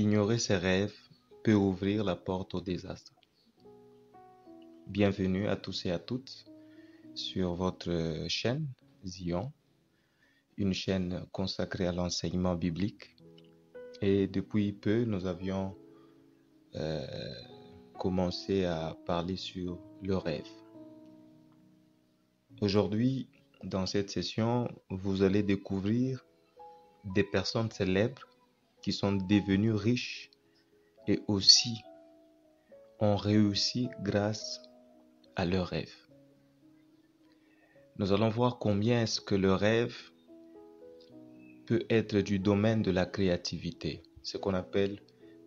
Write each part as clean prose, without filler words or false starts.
Ignorer ses rêves peut ouvrir la porte au désastre. Bienvenue à tous et à toutes sur votre chaîne Zion, une chaîne consacrée à l'enseignement biblique. Et depuis peu, nous avions commencé à parler sur le rêve. Aujourd'hui, dans cette session, vous allez découvrir des personnes célèbres qui sont devenues riches et aussi ont réussi grâce à leurs rêves. Nous allons voir combien est-ce que le rêve peut être du domaine de la créativité, ce qu'on appelle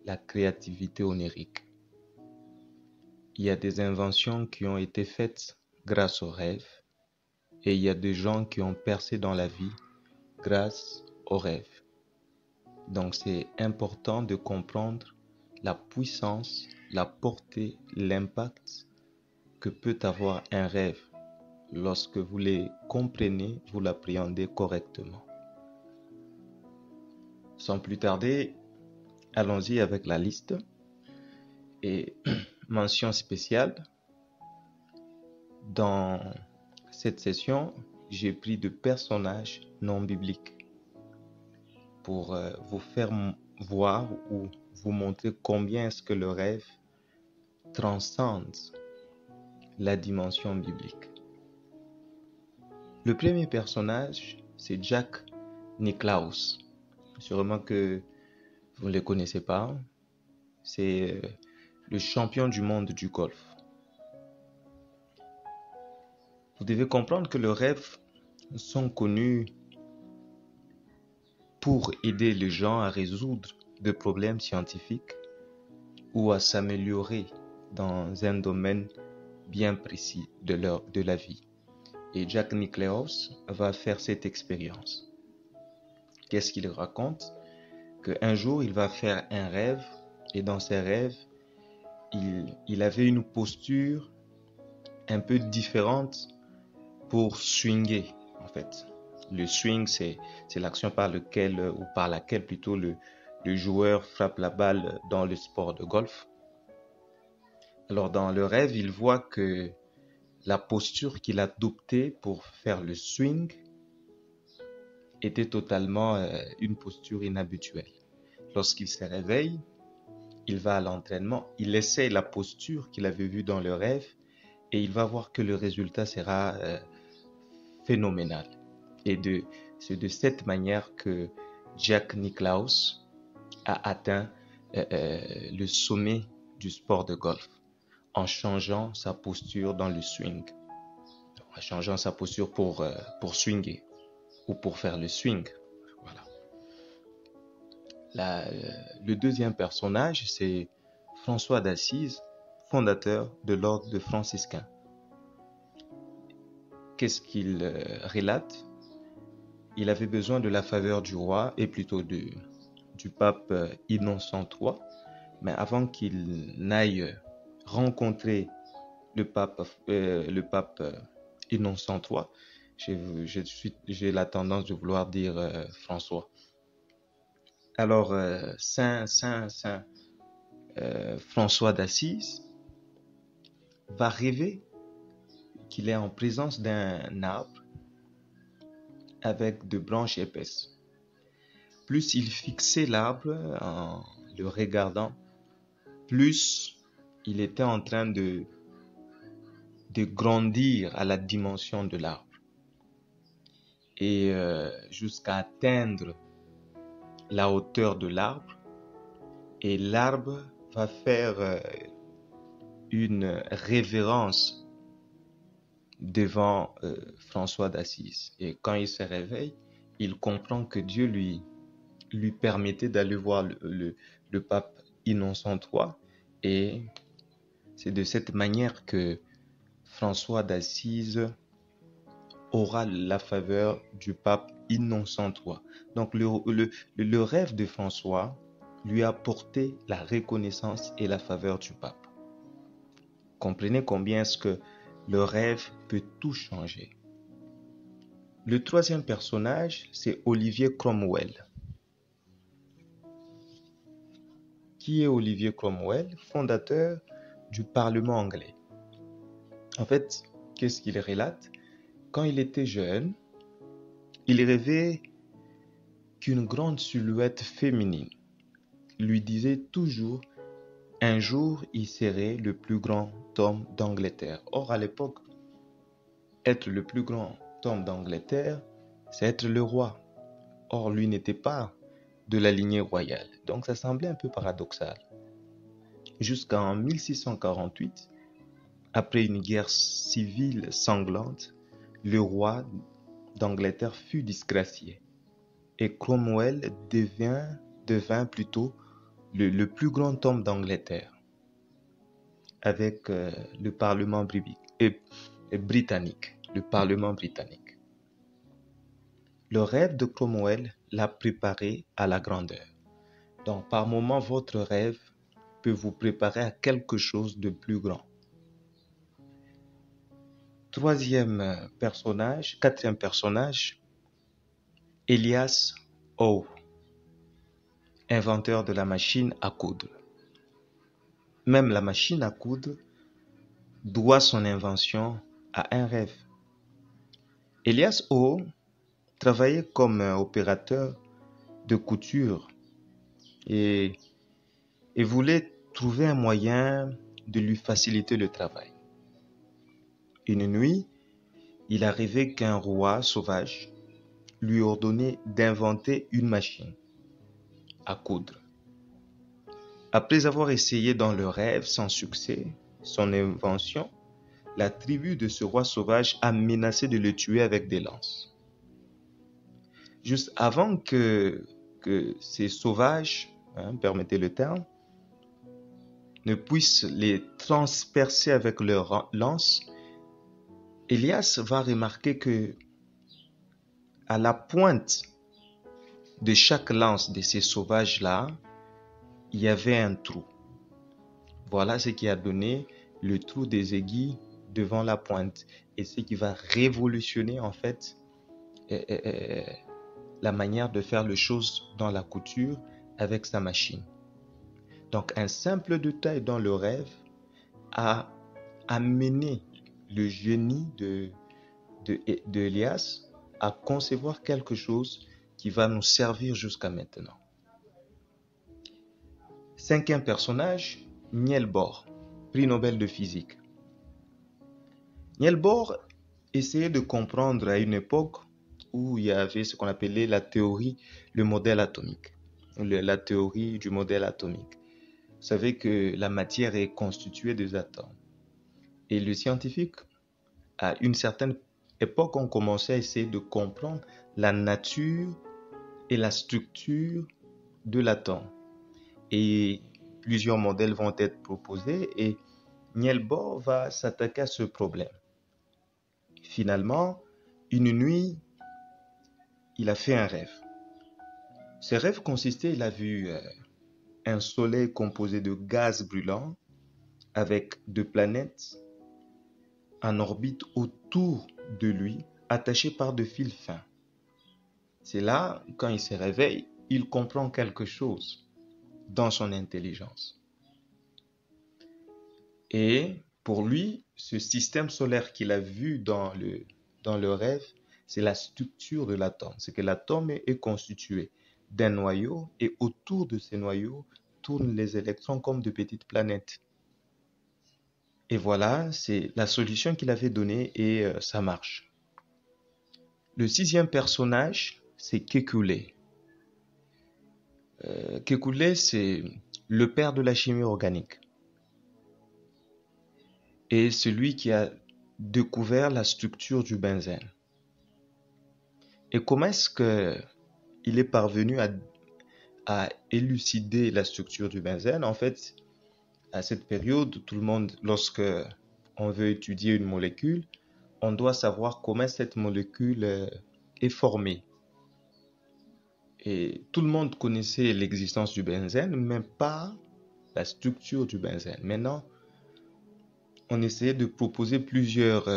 la créativité onirique. Il y a des inventions qui ont été faites grâce aux rêves et il y a des gens qui ont percé dans la vie grâce aux rêves. Donc c'est important de comprendre la puissance, la portée, l'impact que peut avoir un rêve lorsque vous les comprenez, vous l'appréhendez correctement. Sans plus tarder, allons-y avec la liste. Et mention spéciale, dans cette session, j'ai pris de personnages non bibliques pour vous faire voir ou vous montrer combien est-ce que le rêve transcende la dimension biblique. Le premier personnage, c'est Jack Nicklaus. Sûrement que vous ne le connaissez pas. C'est le champion du monde du golf. Vous devez comprendre que les rêves sont connus pour aider les gens à résoudre des problèmes scientifiques ou à s'améliorer dans un domaine bien précis de la vie. Et Jack Nicklaus va faire cette expérience. Qu'est-ce qu'il raconte? Qu'un jour, il va faire un rêve et dans ses rêves, il avait une posture un peu différente pour swinger, en fait. Le swing, c'est l'action par laquelle plutôt le joueur frappe la balle dans le sport de golf. Alors, dans le rêve, il voit que la posture qu'il adoptait pour faire le swing était totalement une posture inhabituelle. Lorsqu'il se réveille, il va à l'entraînement, il essaie la posture qu'il avait vue dans le rêve et il va voir que le résultat sera phénoménal. Et c'est de cette manière que Jack Nicklaus a atteint le sommet du sport de golf en changeant sa posture dans le swing, en changeant sa posture pour swinger ou pour faire le swing. Voilà. Le deuxième personnage, c'est François d'Assise, fondateur de l'ordre de franciscains. Qu'est-ce qu'il relate? Il avait besoin de la faveur du roi et plutôt du pape Innocent III, mais avant qu'il n'aille rencontrer le pape Innocent III, j'ai la tendance de vouloir dire François. Alors, Saint François d'Assise va rêver qu'il est en présence d'un arbre avec de branches épaisses. Plus il fixait l'arbre en le regardant, plus il était en train de grandir à la dimension de l'arbre et jusqu'à atteindre la hauteur de l'arbre, et l'arbre va faire une révérence devant François d'Assise. Et quand il se réveille, il comprend que Dieu lui permettait d'aller voir le pape Innocent III, et c'est de cette manière que François d'Assise aura la faveur du pape Innocent III. Donc le rêve de François lui a apporté la reconnaissance et la faveur du pape. Comprenez combien est-ce que le rêve peut tout changer. Le troisième personnage, c'est Olivier Cromwell. qui est Olivier Cromwell, fondateur du Parlement anglais. En fait, qu'est-ce qu'il relate? Quand il était jeune, il rêvait qu'une grande silhouette féminine lui disait toujours un jour il serait le plus grand homme d'Angleterre. Or, à l'époque, être le plus grand homme d'Angleterre, c'est être le roi. Or, lui n'était pas de la lignée royale. Donc, ça semblait un peu paradoxal. Jusqu'en 1648, après une guerre civile sanglante, le roi d'Angleterre fut disgracié. Et Cromwell devint plutôt le plus grand homme d'Angleterre avec le Parlement britannique. Le Parlement britannique. Le rêve de Cromwell l'a préparé à la grandeur. Donc, par moment, votre rêve peut vous préparer à quelque chose de plus grand. Quatrième personnage, Elias Howe, inventeur de la machine à coudre. Même la machine à coudre doit son invention à un rêve. Elias Howe travaillait comme opérateur de couture et voulait trouver un moyen de lui faciliter le travail. Une nuit, il a rêvé qu'un roi sauvage lui ordonnait d'inventer une machine à coudre. Après avoir essayé dans le rêve sans succès son invention, la tribu de ce roi sauvage a menacé de le tuer avec des lances. Juste avant que ces sauvages, permettez le terme, ne puissent les transpercer avec leurs lances, Elias va remarquer que à la pointe de chaque lance de ces sauvages-là, il y avait un trou. Voilà ce qui a donné le trou des aiguilles devant la pointe et ce qui va révolutionner en fait la manière de faire les choses dans la couture avec sa machine. Donc un simple détail dans le rêve a amené le génie de Elias à concevoir quelque chose qui va nous servir jusqu'à maintenant. Cinquième personnage, Niels Bohr, prix Nobel de physique. Niels Bohr essayait de comprendre à une époque où il y avait ce qu'on appelait la théorie, le modèle atomique, la théorie du modèle atomique. Vous savez que la matière est constituée des atomes. Et les scientifiques, à une certaine époque, ont commencé à essayer de comprendre la nature et la structure de l'atome. Et plusieurs modèles vont être proposés et Niels Bohr va s'attaquer à ce problème. Finalement, une nuit, il a fait un rêve. Ce rêve consistait, il a vu un soleil composé de gaz brûlant avec deux planètes en orbite autour de lui, attachées par de fils fins. C'est là, quand il se réveille, il comprend quelque chose dans son intelligence. Et pour lui, ce système solaire qu'il a vu dans le rêve, c'est la structure de l'atome. C'est que l'atome est constitué d'un noyau et autour de ces noyaux tournent les électrons comme de petites planètes. Et voilà, c'est la solution qu'il avait donnée et ça marche. Le sixième personnage, c'est Kekulé. Kekulé, c'est le père de la chimie organique. Et celui qui a découvert la structure du benzène. Et comment est-ce qu'il est parvenu à élucider la structure du benzène? En fait, à cette période, tout le monde, lorsque on veut étudier une molécule, on doit savoir comment cette molécule est formée. Et tout le monde connaissait l'existence du benzène, mais pas la structure du benzène. Maintenant, on essayait de proposer plusieurs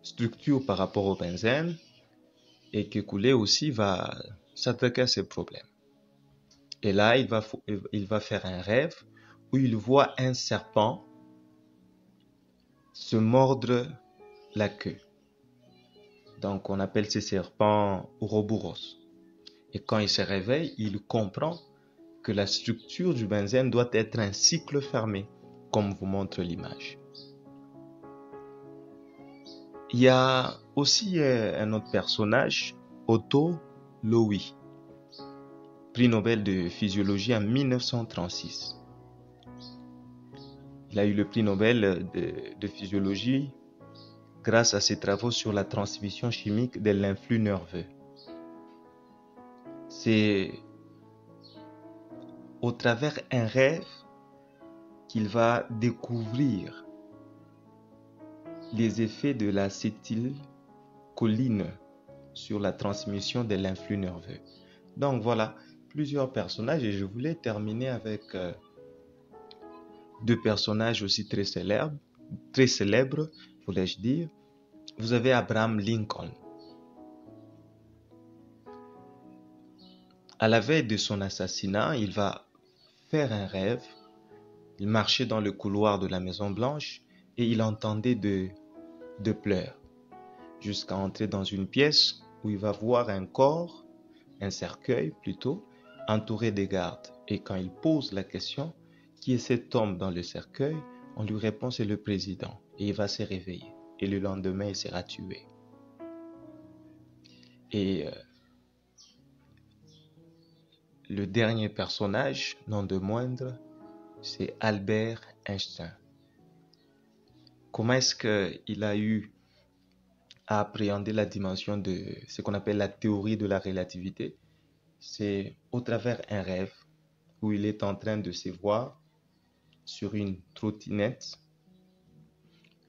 structures par rapport au benzène et Kekulé aussi va s'attaquer à ces problèmes. Et là, il va faire un rêve où il voit un serpent se mordre la queue. Donc, on appelle ces serpents Ouroboros. Et quand il se réveille, il comprend que la structure du benzène doit être un cycle fermé, comme vous montre l'image. Il y a aussi un autre personnage, Otto Lowy, prix Nobel de physiologie en 1936. Il a eu le prix Nobel de physiologie grâce à ses travaux sur la transmission chimique de l'influx nerveux. C'est au travers un rêve qu'il va découvrir les effets de l'acétylcholine sur la transmission de l'influx nerveux. Donc voilà, plusieurs personnages, et je voulais terminer avec deux personnages aussi très célèbres, voulais-je dire. Vous avez Abraham Lincoln. À la veille de son assassinat, il va faire un rêve. Il marchait dans le couloir de la Maison Blanche et il entendait de pleurs, jusqu'à entrer dans une pièce où il va voir un corps, un cercueil plutôt, entouré des gardes. Et quand il pose la question, qui est cet homme dans le cercueil, on lui répond c'est le président. Et il va se réveiller. Et le lendemain, il sera tué. Et le dernier personnage, non de moindre, c'est Albert Einstein. Comment est-ce qu'il a eu à appréhender la dimension de ce qu'on appelle la théorie de la relativité? C'est au travers un rêve où il est en train de se voir sur une trottinette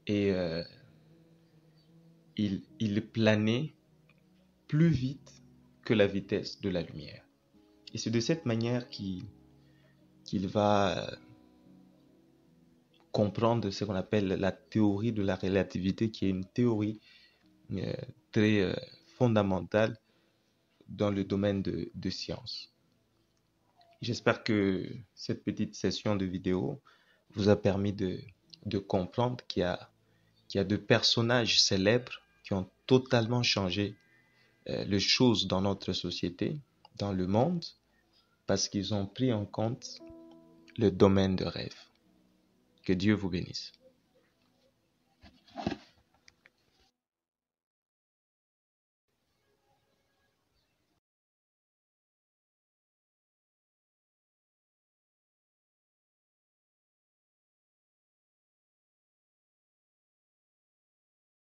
et il planait plus vite que la vitesse de la lumière. Et c'est de cette manière qu'il va comprendre ce qu'on appelle la théorie de la relativité, qui est une théorie très fondamentale dans le domaine de sciences. J'espère que cette petite session de vidéo vous a permis de comprendre qu'il y a de personnages célèbres qui ont totalement changé les choses dans notre société, dans le monde, parce qu'ils ont pris en compte le domaine de rêve. Que Dieu vous bénisse.